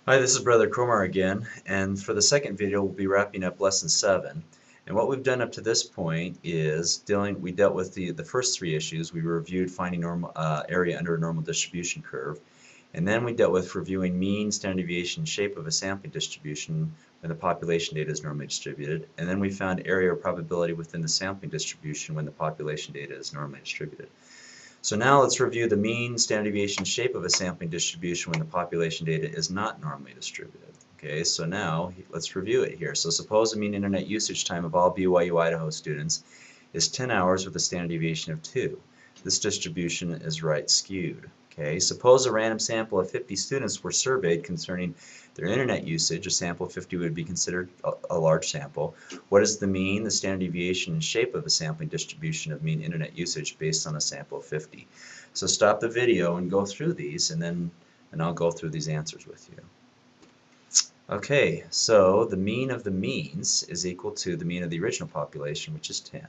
Hi, this is Brother Cromar again, and for the second video we'll be wrapping up Lesson 7. And what we've done up to this point is we dealt with the first three issues. We reviewed finding normal area under a normal distribution curve, and then we dealt with reviewing mean, standard deviation, shape of a sampling distribution when the population data is normally distributed, and then we found area or probability within the sampling distribution when the population data is normally distributed. So now let's review the mean, standard deviation, shape of a sampling distribution when the population data is not normally distributed. Okay, so now let's review it here. So suppose the mean internet usage time of all BYU Idaho students is 10 hours with a standard deviation of 2. This distribution is right skewed. Okay, suppose a random sample of 50 students were surveyed concerning their internet usage. A sample of 50 would be considered a large sample. What is the mean, the standard deviation, and shape of a sampling distribution of mean internet usage based on a sample of 50? So stop the video and go through these, and I'll go through these answers with you. Okay, so the mean of the means is equal to the mean of the original population, which is 10.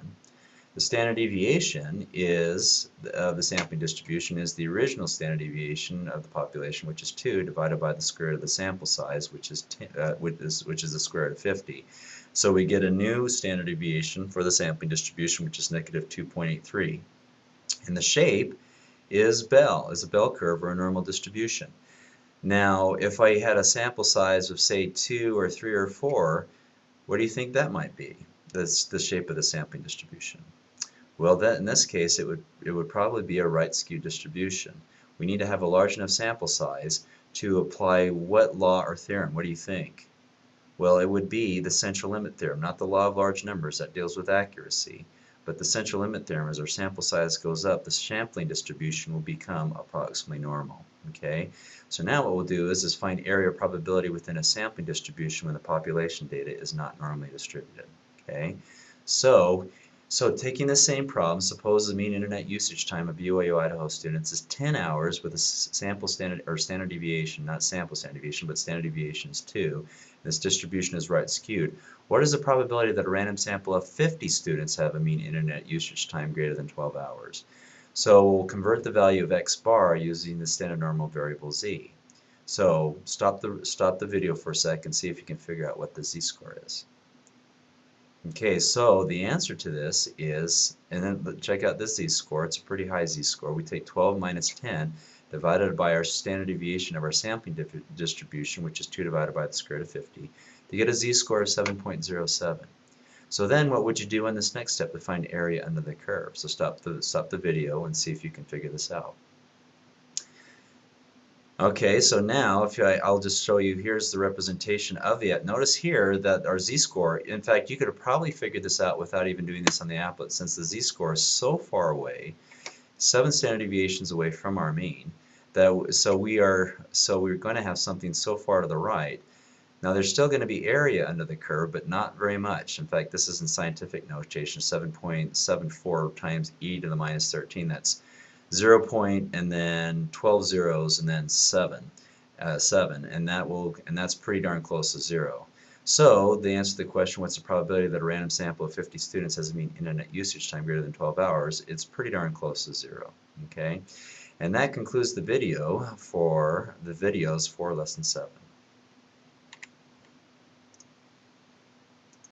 The standard deviation is the sampling distribution is the original standard deviation of the population, which is 2, divided by the square root of the sample size, which is the square root of 50. So we get a new standard deviation for the sampling distribution, which is negative 2.83. And the shape is a bell curve or a normal distribution. Now, if I had a sample size of say 2 or 3 or 4, what do you think that might be? That's the shape of the sampling distribution. Well, in this case, it would probably be a right skewed distribution. We need to have a large enough sample size to apply what law or theorem? What do you think? Well, it would be the central limit theorem, not the law of large numbers that deals with accuracy, but the central limit theorem. As our sample size goes up, the sampling distribution will become approximately normal. Okay, so now what we'll do is find area probability within a sampling distribution when the population data is not normally distributed. Okay, so taking the same problem, suppose the mean internet usage time of BYU Idaho students is 10 hours with a standard deviation, not sample standard deviation, but standard deviation is 2. This distribution is right skewed. What is the probability that a random sample of 50 students have a mean internet usage time greater than 12 hours? So we'll convert the value of x bar using the standard normal variable z. So stop the video for a second, see if you can figure out what the z-score is. Okay, so the answer to this is, and then check out this z-score, it's a pretty high z-score. We take 12 minus 10 divided by our standard deviation of our sampling distribution, which is 2 divided by the square root of 50, to get a z-score of 7.07. So then what would you do in this next step to find area under the curve? So stop the video and see if you can figure this out. Okay, so now I'll just show you, here's the representation of the, notice here that our z-score, in fact you could have probably figured this out without even doing this on the applet, since the z-score is so far away, 7 standard deviations away from our mean, that so we're going to have something so far to the right. Now there's still going to be area under the curve, but not very much. In fact, this is in scientific notation, 7.74 times e to the minus 13. That's 0 point and then 12 zeros and then 7, and that's pretty darn close to 0. So the answer to the question, what's the probability that a random sample of 50 students has a mean internet usage time greater than 12 hours? It's pretty darn close to 0. Okay, and that concludes the video for the videos for lesson 7.